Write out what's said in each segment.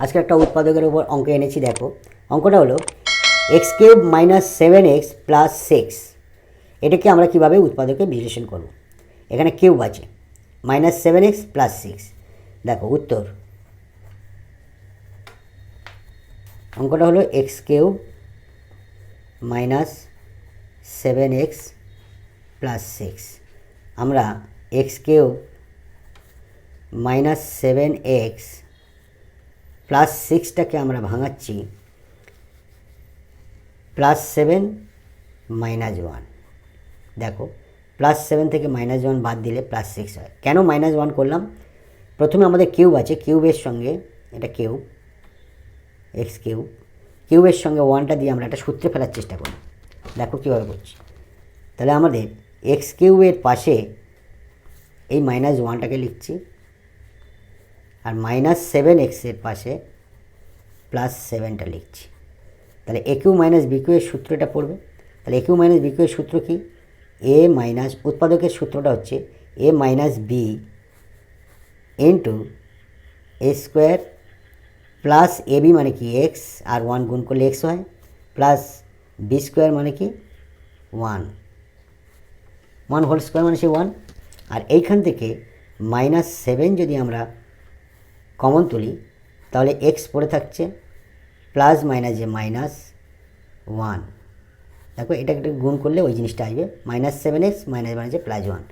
আজকে একটা উৎপাদকের উপর অঙ্ক এনেছি। দেখো অঙ্কটা হলো x cube minus 7x plus 6। এটাকে আমরা কীভাবে উৎপাদকে বিশ্লেষণ করব। এখানে কিউব আছে, মাইনাস 7x প্লাস 6। দেখো উত্তর, অঙ্কটা হলো x cube minus 7x plus 6। আমরা x cube minus 7x plus 6টাকে আমরা ভাঙাচ্ছি প্লাস 7 মাইনাস 1। দেখো প্লাস 7 থেকে মাইনাস 1 বাদ দিলে প্লাস 6 হয়। কেন মাইনাস 1 করলাম? প্রথমে আমাদের কিউব আছে, কিউবের সঙ্গে এটা কিউব এক্স কিউব, কিউবের সঙ্গে 1টা দিয়ে আমরা একটা সূত্রে ফেলার চেষ্টা করি। দেখো কীভাবে করছি। তাহলে আমাদের এক্স কিউবের পাশে এই মাইনাস 1টাকে লিখছি, আর মাইনাস 7xের পাশে প্লাস 7টা লিখছি। তাহলে এ কিউ মাইনাস বি কিউ এর সূত্রটা পড়বে। তাহলে এ কিউ মাইনাস বি কিউ এর সূত্র কি? এ মাইনাস, উৎপাদকের সূত্রটা হচ্ছে এ minus B into A square plus A B মানে কি এক্স, আর 1 গুণ করলে এক্স হয়, প্লাস বি স্কোয়ার মানে কি 1 হোল স্কোয়ার মানে সে 1। আর এইখান থেকে মাইনাস 7 যদি আমরা কমন তুলি তাহলে এক্স পড়ে থাকছে, প্লাস মাইনাস যে মাইনাস 1। দেখো এটাকে গুণ করলে ওই জিনিসটা আসবে, মাইনাস 7x মাইনাস মাইনাসে প্লাস 1।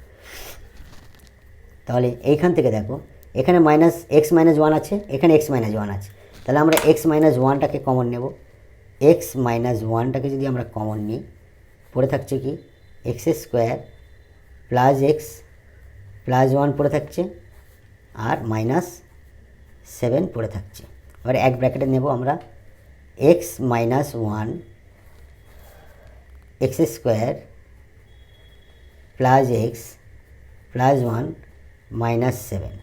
তাহলে এইখান থেকে দেখো এখানে মাইনাস এক্স মাইনাস 1 আছে, এখানে এক্স মাইনাস 1 আছে। তাহলে আমরা এক্স মাইনাস 1টাকে কমন নেব। এক্স মাইনাস 1টাকে যদি আমরা কমন নিই পড়ে থাকছে কি x square plus x plus 1 পড়ে থাকছে, আর মাইনাস 7 পড়ে থাকছে। এবার এক ব্র্যাকেটে নেব আমরা, x minus 1 x square plus x plus 1 minus 7।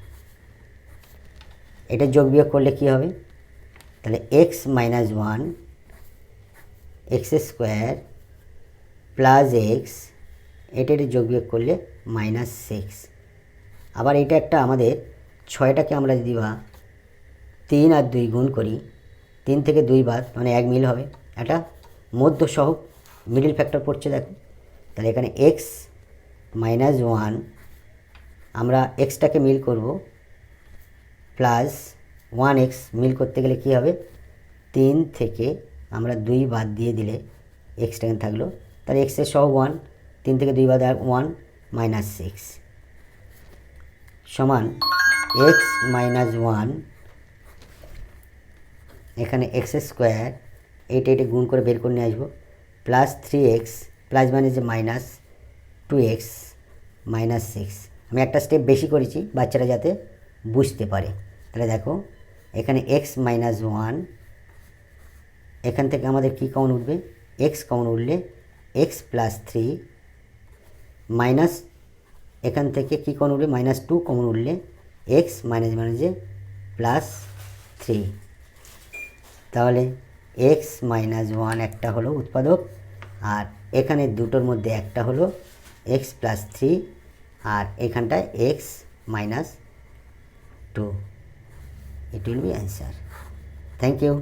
এটা যোগ বিয়োগ করলে কী হবে? তাহলে x minus 1 x square plus x, এটা যোগ বিয়োগ করলে মাইনাস 6। আবার এটা একটা আমাদের 6টাকে আমরা যদি 3 আর 2 গুণ করি, 3 থেকে 2 বাদ মানে 1 মিল হবে। এটা মধ্য সহ মিডিল ফ্যাক্টর পড়ছে। দেখো তাহলে এখানে এক্স মাইনাস 1 আমরা এক্সটাকে মিল করব, প্লাস 1x মিল করতে গেলে কী হবে? 3 থেকে আমরা 2 বাদ দিয়ে দিলে এক্সটা এখানে থাকলো। তাহলে এক্সের সহ 1, 3 থেকে 2 বাদ 1 মাইনাস 6 সমান এক্স মাইনাস 1 এখানে এক্স স্কোয়ার, এটা গুণ করে বের করে নিয়ে আসবো, প্লাস 3x প্লাস মানে যে মাইনাস 2x মাইনাস 6। আমি একটা স্টেপ বেশি করেছি বাচ্চারা যাতে বুঝতে পারে। তাহলে দেখো এখানে এক্স মাইনাস 1, এখান থেকে আমাদের কী কমন উঠবে? এক্স কমন উঠলে এক্স প্লাস 3 মাইনাস, এখান থেকে কী কমন উঠবে? মাইনাস 2 কমন উঠলে এক্স মাইনাস মাইনাসে প্লাস 3। তাহলে এক্স মাইনাস 1 একটা হলো উৎপাদক, আর এখানে দুটোর মধ্যে একটা হলো এক্স প্লাস 3, আর এখানটায় x minus 2। It will be answer. Thank you.